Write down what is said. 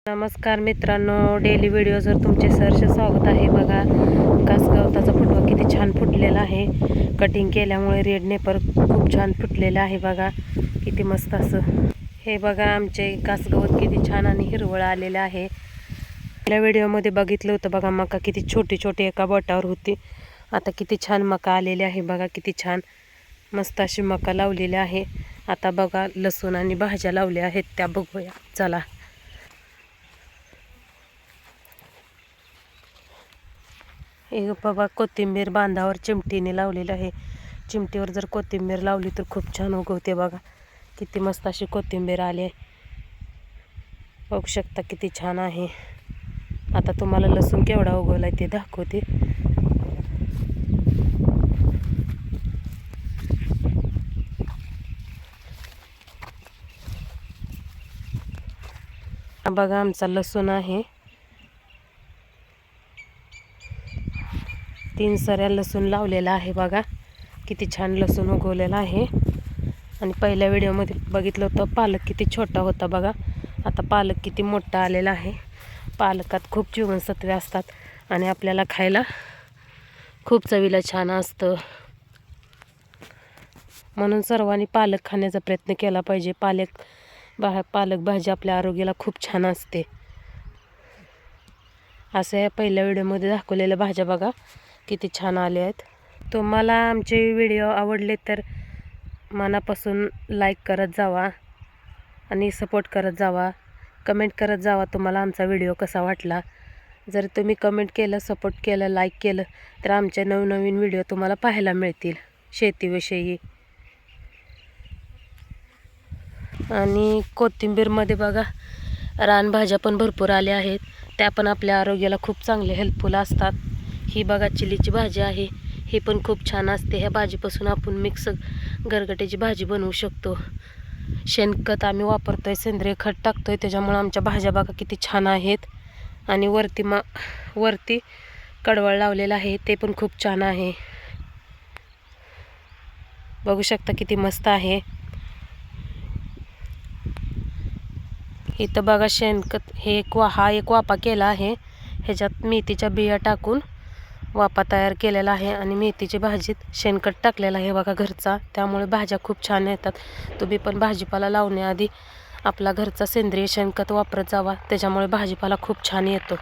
नमस्कार मित्रांनो, डेली व्हिडिओजवर तुमचे सहर्ष स्वागत आहे. बघा, कासगवताचा फुटवा किती छान फुटलेला आहे. कटिंग केल्यामुळे रेड नेपर खूप छान फुटलेला आहे. बघा किती मस्त असं. हे बघा आमचे कासगवत किती छान आणि हिरवळ आलेलं आहे. आपल्या व्हिडिओमध्ये बघितलं होतं बघा, मका किती छोटी छोटी एका बोटावर होती. आता किती छान मका आलेली आहे. बघा किती छान मस्त अशी मका लावलेली आहे. आता बघा लसूण आणि भाज्या लावल्या आहेत, त्या बघूया चला. हे बघा कोथिंबीर बांधावर चिमटीने लावलेली आहे. चिमटीवर जर कोथिंबीर लावली तर खूप छान उगवते. बघा किती मस्त अशी कोथिंबीर आली आहे. बघू शकता किती छान आहे. आता तुम्हाला लसूण केवढा उगवलाय ते दाखवते. बघा आमचा लसूण आहे. 3 सऱ्या लसूण लावलेला आहे. बघा किती छान लसूण उगवलेला आहे. आणि पहिल्या व्हिडिओमध्ये बघितलं होतं पालक किती छोटा होता. बघा आता पालक किती मोठा आलेला आहे. पालकात खूप जीवनसत्वे असतात आणि आपल्याला खायला खूप चवीला छान असतं. म्हणून सर्वांनी पालक खाण्याचा प्रयत्न केला पाहिजे. पालक भाजी आपल्या आरोग्याला खूप छान असते. असं या पहिल्या व्हिडिओमध्ये दाखवलेल्या भाज्या बघा किती छान आले आहेत. तुम्हाला आमचे व्हिडिओ आवडले तर मनापासून लाईक करत जावा आणि सपोर्ट करत जावा. कमेंट करत जावा तुम्हाला आमचा व्हिडिओ कसा वाटला. जर तुम्ही कमेंट केलं, सपोर्ट केलं, लाईक केलं तर आमचे नवनवीन व्हिडिओ तुम्हाला पाहायला मिळतील शेतीविषयी. आणि कोथिंबीरमध्ये बघा रानभाज्या पण भरपूर आल्या आहेत. त्या पण आपल्या आरोग्याला खूप चांगले हेल्पफुल असतात. ही बघा चिलीची भाजी आहे, ही पण खूप छान असते. ह्या भाजीपासून आपण मिक्स गरगट्याची भाजी बनवू शकतो. शेणखत आम्ही वापरतोय, सेंद्रिय खत टाकतोय, त्याच्यामुळे आमच्या भाज्या बघा किती छान आहेत. आणि वरती कडवळ लावलेलं आहे, ते पण खूप छान आहे. बघू शकता किती मस्त आहे. इथं बघा शेणखत हे हा एक वापा केला आहे. ह्याच्यात मेथीच्या बिया टाकून वापा तयार केलेला आहे आणि मेथीची भाजीत शेणखत टाकलेला आहे बघा घरचा. त्यामुळे भाज्या खूप छान येतात. तुम्ही पण भाजीपाला लावण्याआधी आपला घरचा सेंद्रिय शेणखत वापरत जावा, त्याच्यामुळे भाजीपाला खूप छान येतो.